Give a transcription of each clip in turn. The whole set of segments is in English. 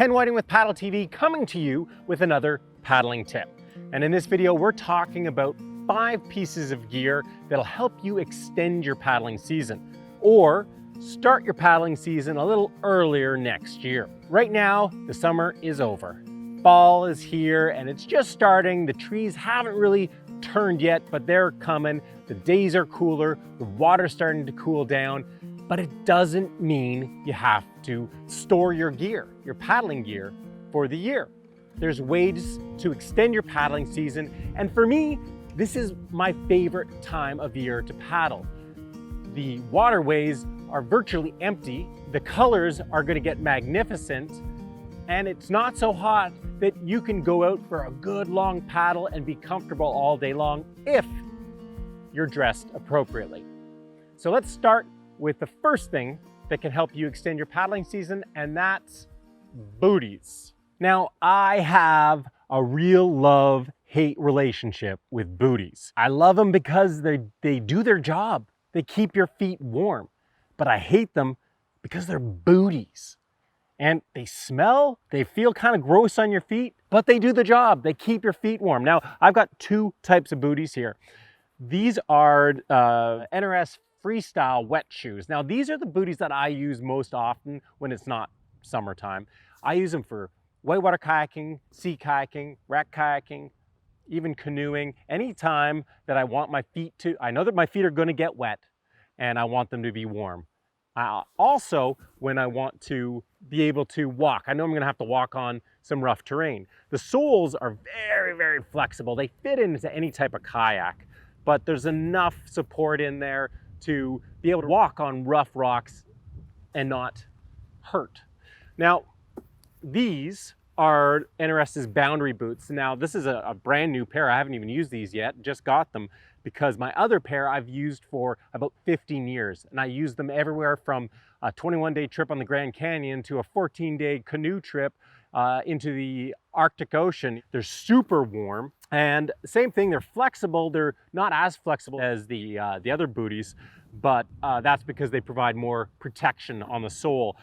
Ken Whiting with Paddle TV, coming to you with another paddling tip. And in this video, we're talking about 5 pieces of gear that'll help you extend your paddling season or start your paddling season a little earlier next year. Right now, the summer is over. Fall is here and it's just starting. The trees haven't really turned yet, but they're coming. The days are cooler, the water's starting to cool down, but it doesn't mean you have to store your gear, your paddling gear, for the year. There's ways to extend your paddling season, and for me, this is my favorite time of year to paddle. The waterways are virtually empty, the colors are going to get magnificent, and it's not so hot that you can go out for a good long paddle and be comfortable all day long if you're dressed appropriately. So let's start with the first thing that can help you extend your paddling season, and that's booties. Now, I have a real love-hate relationship with booties. I love them because they do their job. They keep your feet warm, but I hate them because they're booties. And they smell, they feel kind of gross on your feet, but they do the job. They keep your feet warm. Now, I've got 2 types of booties here. These are NRS Freestyle wet shoes. Now, these are the booties that I use most often when it's not summertime. I use them for whitewater kayaking, sea kayaking, wreck kayaking, even canoeing. Anytime that I want my feet to, I know that my feet are going to get wet and I want them to be warm. Also, when I want to be able to walk, I know I'm going to have to walk on some rough terrain. The soles are very, very flexible. They fit into any type of kayak, but there's enough support in there to be able to walk on rough rocks and not hurt. Now, these are NRS's Boundary boots. Now, this is a brand new pair. I haven't even used these yet, just got them because my other pair I've used for about 15 years. And I use them everywhere from a 21-day trip on the Grand Canyon to a 14-day canoe trip into the Arctic Ocean. They're super warm. And same thing, they're flexible. They're not as flexible as the other booties, but that's because they provide more protection on the sole.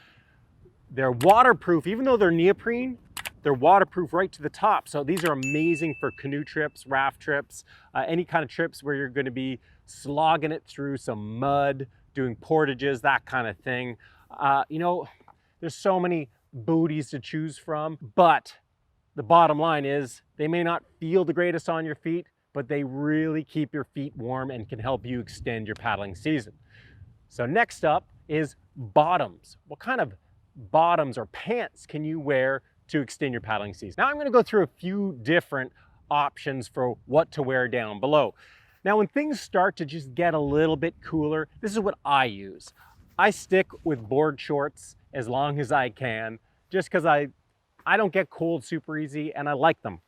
They're waterproof, even though they're neoprene, they're waterproof right to the top. So these are amazing for canoe trips, raft trips, any kind of trips where you're going to be slogging it through some mud, doing portages, that kind of thing. You know, there's so many booties to choose from, but the bottom line is they may not feel the greatest on your feet, but they really keep your feet warm and can help you extend your paddling season. So next up is bottoms. What kind of bottoms or pants can you wear to extend your paddling season? Now I'm going to go through a few different options for what to wear down below. Now when things start to just get a little bit cooler, this is what I use. I stick with board shorts as long as I can, just because I don't get cold super easy and I like them.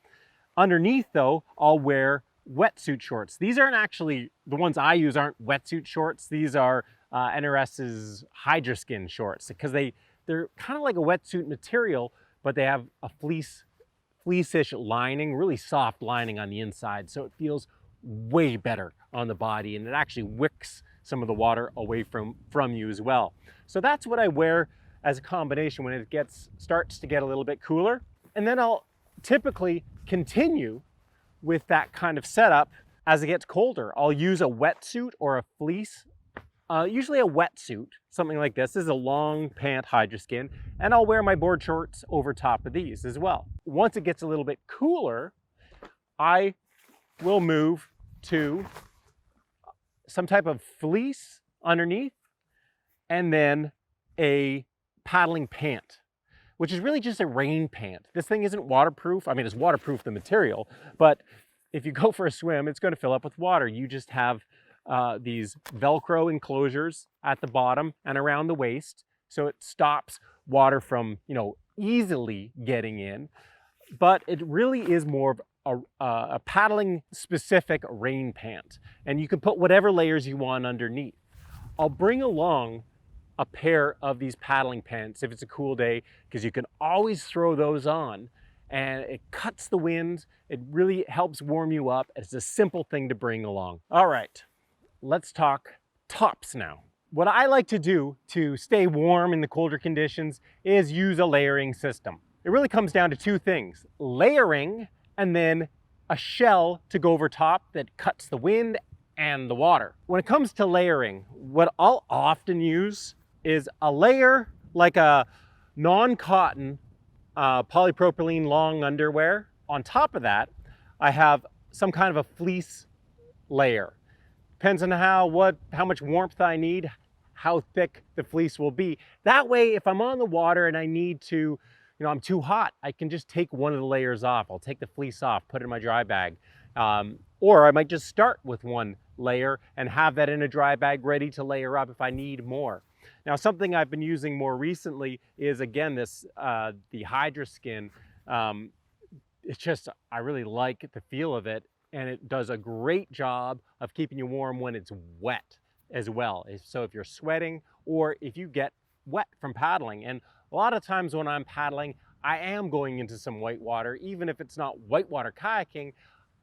Underneath though, I'll wear wetsuit shorts. These aren't actually, the ones I use aren't wetsuit shorts. These are NRS's Hydroskin shorts because they're kind of like a wetsuit material, but they have a fleece-ish lining, really soft lining on the inside. So it feels way better on the body and it actually wicks some of the water away from you as well. So that's what I wear as a combination when it starts to get a little bit cooler. And then I'll typically continue with that kind of setup as it gets colder. I'll use a wetsuit or a fleece, usually a wetsuit, something like this. This is a long pant Hydroskin, and I'll wear my board shorts over top of these as well. Once it gets a little bit cooler, I will move to some type of fleece underneath and then a paddling pant, which is really just a rain pant. This thing isn't waterproof. I mean, it's waterproof, the material, but if you go for a swim, it's going to fill up with water. You just have these Velcro enclosures at the bottom and around the waist, so it stops water from, you know, easily getting in. But it really is more of a paddling specific rain pant, and you can put whatever layers you want underneath. I'll bring along a pair of these paddling pants if it's a cool day, because you can always throw those on and it cuts the wind. It really helps warm you up. It's a simple thing to bring along. All right, let's talk tops now. What I like to do to stay warm in the colder conditions is use a layering system. It really comes down to two things: layering and then a shell to go over top that cuts the wind and the water. When it comes to layering, what I'll often use is a layer like a non-cotton polypropylene long underwear. On top of that, I have some kind of a fleece layer. Depends on how much warmth I need, how thick the fleece will be. That way, if I'm on the water and I need to, I'm too hot, I can just take one of the layers off. I'll take the fleece off, put it in my dry bag. Or I might just start with one layer and have that in a dry bag ready to layer up if I need more. Now, something I've been using more recently is, again, this the Hydra Skin. It's just, I really like the feel of it, and it does a great job of keeping you warm when it's wet as well. So if you're sweating or if you get wet from paddling, and a lot of times when I'm paddling, I am going into some whitewater, even if it's not whitewater kayaking.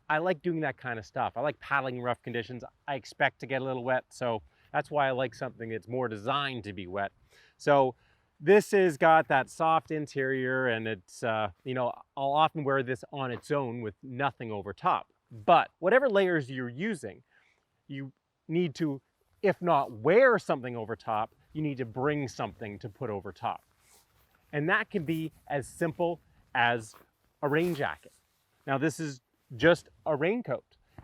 I like doing that kind of stuff. I like paddling in rough conditions. I expect to get a little wet, so that's why I like something that's more designed to be wet. So this has got that soft interior, and it's, I'll often wear this on its own with nothing over top. But whatever layers you're using, you need to, if not wear something over top, you need to bring something to put over top. And that can be as simple as a rain jacket. Now, this is just a raincoat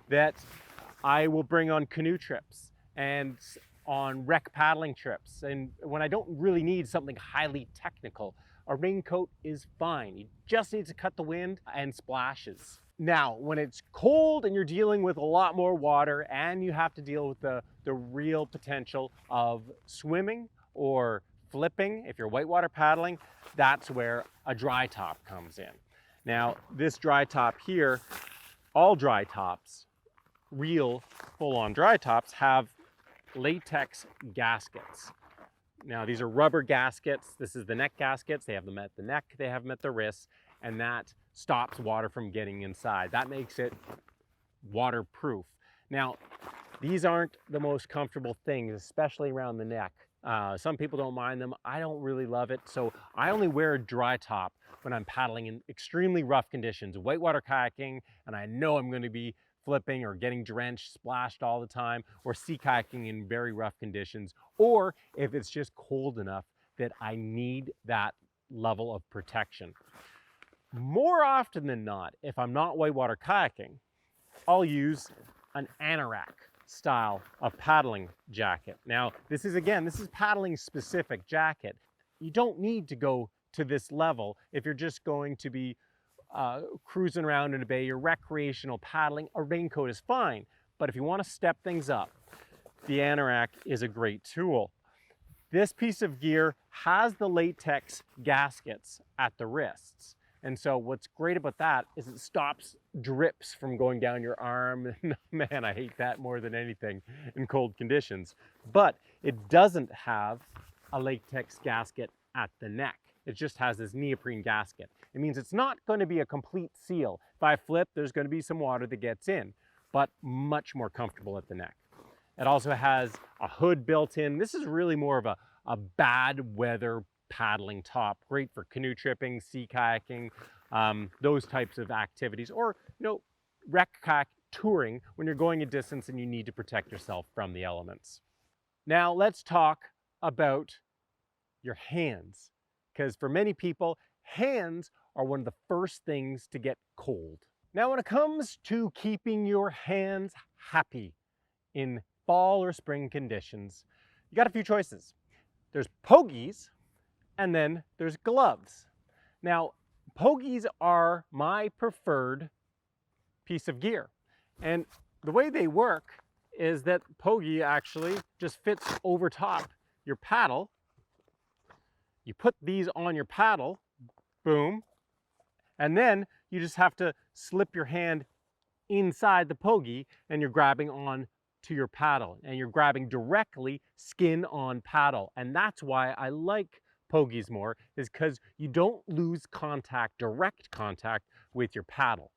that I will bring on canoe trips and on rec paddling trips. And when I don't really need something highly technical, a raincoat is fine. You just need to cut the wind and splashes. Now, when it's cold and you're dealing with a lot more water and you have to deal with the real potential of swimming or flipping, if you're whitewater paddling, that's where a dry top comes in. Now, this dry top here, all dry tops, real full-on dry tops, have latex gaskets. Now, these are rubber gaskets. This is the neck gaskets. They have them at the neck, they have them at the wrists, and that stops water from getting inside. That makes it waterproof. Now, these aren't the most comfortable things, especially around the neck. Some people don't mind them. I don't really love it. So I only wear a dry top when I'm paddling in extremely rough conditions, whitewater kayaking, and I know I'm going to be flipping or getting drenched, splashed all the time, or sea kayaking in very rough conditions, or if it's just cold enough that I need that level of protection. More often than not, if I'm not whitewater kayaking, I'll use an anorak style of paddling jacket. Now, this is paddling specific jacket. You don't need to go to this level if you're just going to be cruising around in a bay, your recreational paddling. A raincoat is fine, but if you want to step things up, the anorak is a great tool. This piece of gear has the latex gaskets at the wrists. And so what's great about that is it stops drips from going down your arm. Man, I hate that more than anything in cold conditions. But it doesn't have a latex gasket at the neck. It just has this neoprene gasket. It means it's not going to be a complete seal. If I flip, there's going to be some water that gets in, but much more comfortable at the neck. It also has a hood built in. This is really more of a bad weather paddling top, great for canoe tripping, sea kayaking, those types of activities, or rec kayak touring when you're going a distance and you need to protect yourself from the elements. Now let's talk about your hands, because for many people, hands are one of the first things to get cold. Now, when it comes to keeping your hands happy in fall or spring conditions, you got a few choices. There's pogies, and then there's gloves. Now, pogies are my preferred piece of gear. And the way they work is that pogie actually just fits over top your paddle. You put these on your paddle, boom, and then you just have to slip your hand inside the pogie and you're grabbing on to your paddle, and you're grabbing directly skin on paddle. And that's why I like pogies more, is because you don't lose contact, direct contact with your paddle.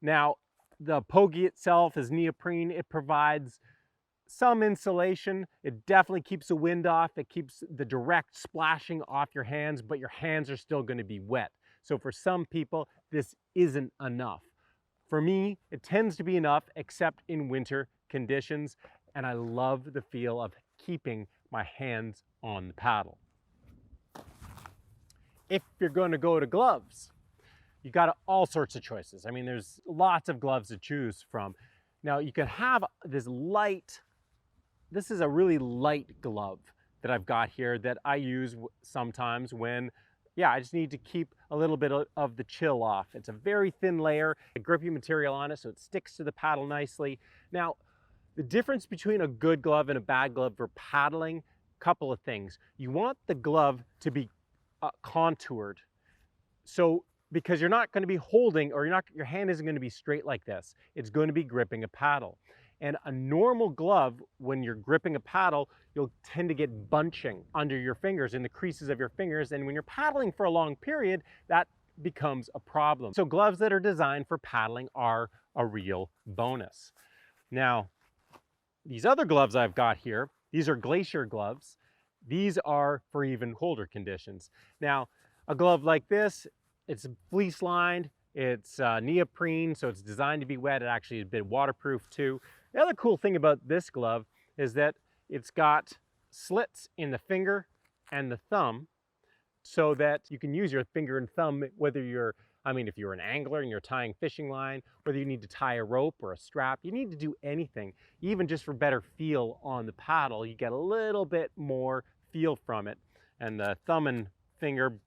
Now, the pogie itself is neoprene. It provides some insulation. It definitely keeps the wind off. It keeps the direct splashing off your hands, but your hands are still going to be wet. So for some people, this isn't enough. For me, it tends to be enough, except in winter conditions, and I love the feel of keeping my hands on the paddle. If you're going to go to gloves, you got all sorts of choices. I mean, there's lots of gloves to choose from. Now you can have this is a really light glove that I've got here that I use sometimes when, I just need to keep a little bit of the chill off. It's a very thin layer, a grippy material on it, so it sticks to the paddle nicely. Now, the difference between a good glove and a bad glove for paddling, couple of things. You want the glove to be contoured. So, because you're not going to be holding, or your hand isn't going to be straight like this. It's going to be gripping a paddle. And a normal glove, when you're gripping a paddle, you'll tend to get bunching under your fingers, in the creases of your fingers. And when you're paddling for a long period, that becomes a problem. So gloves that are designed for paddling are a real bonus. Now, these other gloves I've got here, these are glacier gloves. These are for even colder conditions. Now, a glove like this, it's fleece lined, it's neoprene, so it's designed to be wet. It actually is a bit waterproof too. The other cool thing about this glove is that it's got slits in the finger and the thumb, so that you can use your finger and thumb, whether you're, if you're an angler and you're tying fishing line, whether you need to tie a rope or a strap, you need to do anything, even just for better feel on the paddle, you get a little bit more feel from it. And the thumb and finger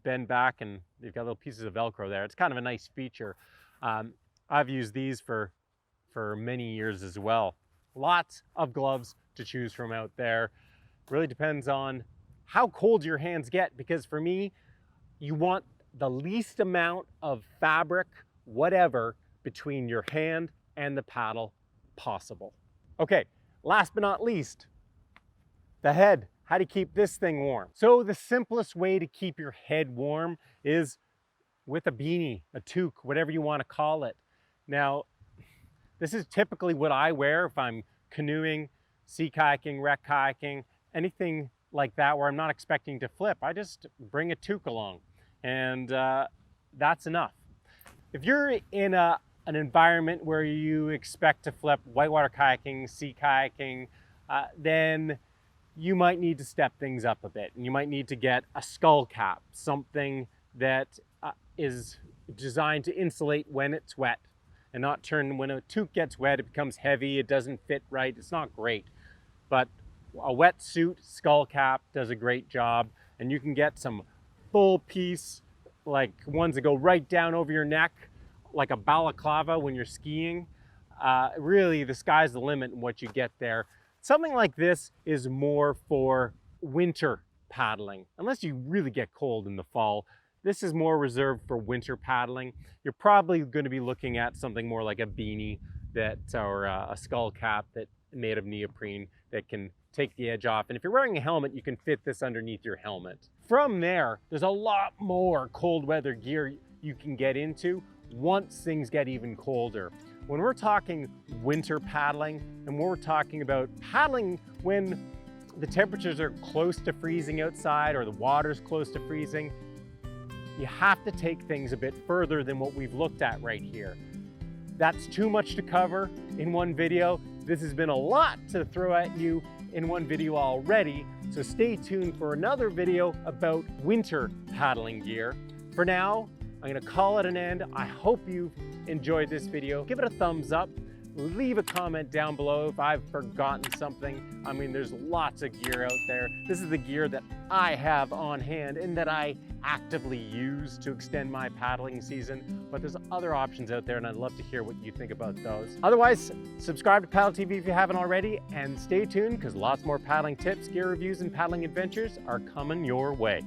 bend back and you've got little pieces of Velcro there. It's kind of a nice feature. I've used these for many years as well. Lots of gloves to choose from out there. Really depends on how cold your hands get, because for me, you want the least amount of fabric, whatever, between your hand and the paddle possible. Okay, last but not least, the head. How to keep this thing warm. So the simplest way to keep your head warm is with a beanie, a toque, whatever you want to call it. Now, this is typically what I wear if I'm canoeing, sea kayaking, wreck kayaking, anything like that where I'm not expecting to flip. I just bring a toque along, and that's enough. If you're in an environment where you expect to flip, whitewater kayaking, sea kayaking, then you might need to step things up a bit, and you might need to get a skull cap, something that is designed to insulate when it's wet and not turn, when a toque gets wet, it becomes heavy, it doesn't fit right, it's not great. But a wetsuit skull cap does a great job, and you can get some full piece, like ones that go right down over your neck, like a balaclava when you're skiing. Really, the sky's the limit in what you get there. Something like this is more for winter paddling. Unless you really get cold in the fall, this is more reserved for winter paddling. You're probably going to be looking at something more like a beanie or a skull cap that made of neoprene that can take the edge off. And if you're wearing a helmet, you can fit this underneath your helmet. From there, there's a lot more cold weather gear you can get into once things get even colder. When we're talking winter paddling, and we're talking about paddling when the temperatures are close to freezing outside or the water's close to freezing, you have to take things a bit further than what we've looked at right here. That's too much to cover in one video. This has been a lot to throw at you in one video already, so stay tuned for another video about winter paddling gear. For now, I'm gonna call it an end. I hope you've enjoyed this video. Give it a thumbs up. Leave a comment down below if I've forgotten something. There's lots of gear out there. This is the gear that I have on hand and that I actively use to extend my paddling season, but there's other options out there, and I'd love to hear what you think about those. Otherwise, subscribe to Paddle TV if you haven't already, and stay tuned because lots more paddling tips, gear reviews, and paddling adventures are coming your way.